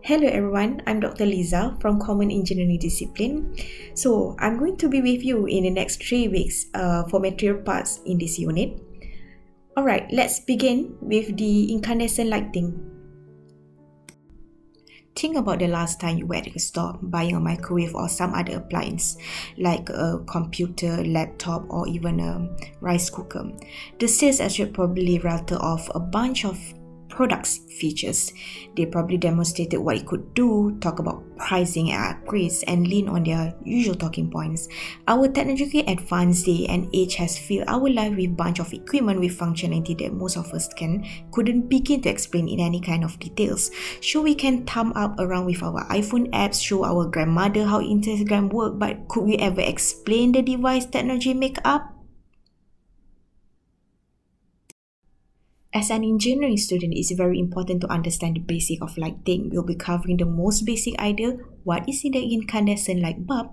Hello everyone, I'm Dr. Liza from Common Engineering Discipline. So I'm going to be with you in the next 3 weeks for material parts in this unit. Alright, let's begin with the incandescent lighting. Think about the last time you were at a store buying a microwave or some other appliance like a computer, laptop or even a rice cooker. The sales agent probably rattled off a bunch of products features. They probably demonstrated what it could do, talk about pricing and upgrades, and lean on their usual talking points. Our technologically advanced day and age has filled our life with a bunch of equipment with functionality that most of us couldn't begin to explain in any kind of details. Sure, we can thumb up around with our iPhone apps, show our grandmother how Instagram works, but could we ever explain the device technology make up? As an engineering student, it's very important to understand the basic of lighting. We'll be covering the most basic idea, what is in the incandescent light bulb?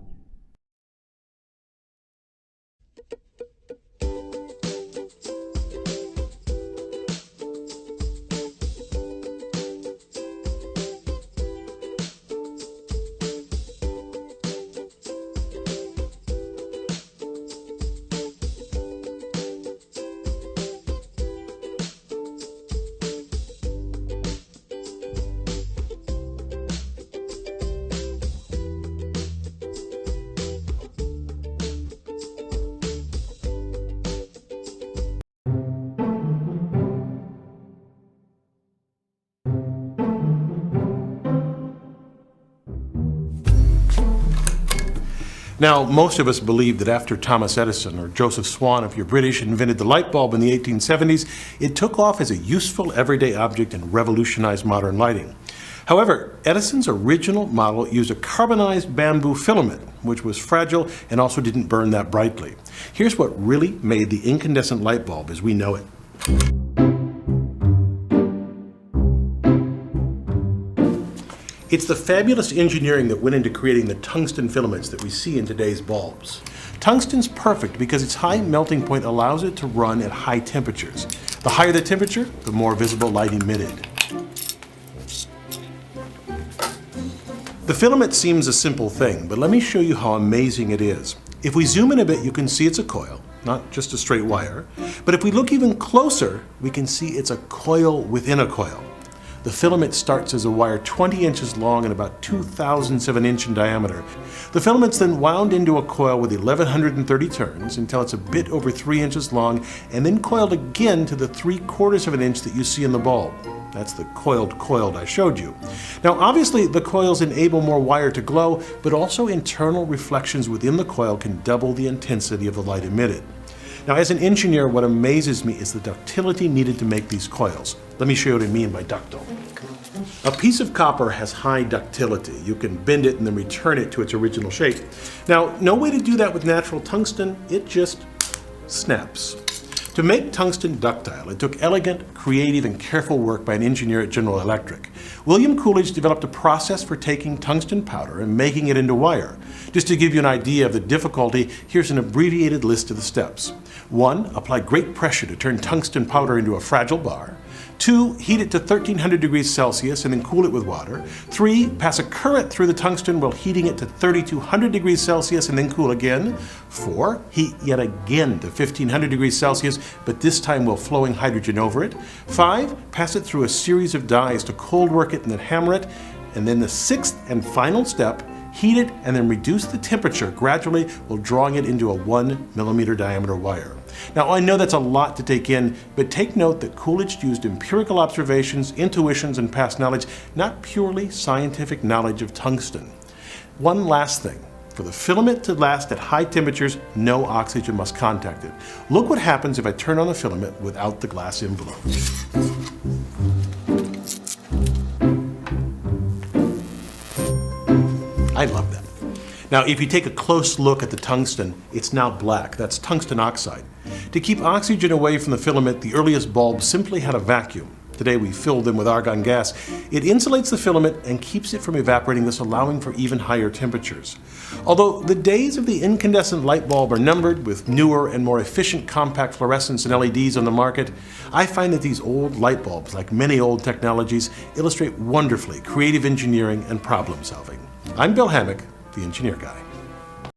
Now, most of us believe that after Thomas Edison or Joseph Swan, if you're British, invented the light bulb in the 1870s, it took off as a useful everyday object and revolutionized modern lighting. However, Edison's original model used a carbonized bamboo filament, which was fragile and also didn't burn that brightly. Here's what really made the incandescent light bulb as we know it. It's the fabulous engineering that went into creating the tungsten filaments that we see in today's bulbs. Tungsten's perfect because its high melting point allows it to run at high temperatures. The higher the temperature, the more visible light emitted. The filament seems a simple thing, but let me show you how amazing it is. If we zoom in a bit, you can see it's a coil, not just a straight wire. But if we look even closer, we can see it's a coil within a coil. The filament starts as a wire 20 inches long and about 2/1000 of an inch in diameter. The filament's then wound into a coil with 1130 turns until it's a bit over 3 inches long and then coiled again to the 3/4 of an inch that you see in the bulb. That's the coiled I showed you. Now obviously the coils enable more wire to glow, but also internal reflections within the coil can double the intensity of the light emitted. Now as an engineer, what amazes me is the ductility needed to make these coils. Let me show you what I mean by ductile. A piece of copper has high ductility. You can bend it and then return it to its original shape. Now, no way to do that with natural tungsten, it just snaps. To make tungsten ductile, it took elegant, creative, and careful work by an engineer at General Electric. William Coolidge developed a process for taking tungsten powder and making it into wire. Just to give you an idea of the difficulty, here's an abbreviated list of the steps. 1. Apply great pressure to turn tungsten powder into a fragile bar. 2. Heat it to 1300 degrees Celsius and then cool it with water. 3. Pass a current through the tungsten while heating it to 3200 degrees Celsius and then cool again. 4. Heat yet again to 1500 degrees Celsius, but this time while flowing hydrogen over it. 5. Pass it through a series of dies to cold work it and then hammer it. And then the 6th and final step, heat it and then reduce the temperature gradually while drawing it into a 1 millimeter diameter wire. Now I know that's a lot to take in, but take note that Coolidge used empirical observations, intuitions, and past knowledge, not purely scientific knowledge of tungsten. One last thing. For the filament to last at high temperatures, no oxygen must contact it. Look what happens if I turn on the filament without the glass envelope. I love that. Now, if you take a close look at the tungsten, it's now black. That's tungsten oxide. To keep oxygen away from the filament, the earliest bulbs simply had a vacuum. Today we filled them with argon gas. It insulates the filament and keeps it from evaporating, thus allowing for even higher temperatures. Although the days of the incandescent light bulb are numbered, with newer and more efficient compact fluorescents and LEDs on the market, I find that these old light bulbs, like many old technologies, illustrate wonderfully creative engineering and problem solving. I'm Bill Hammack, the Engineer Guy.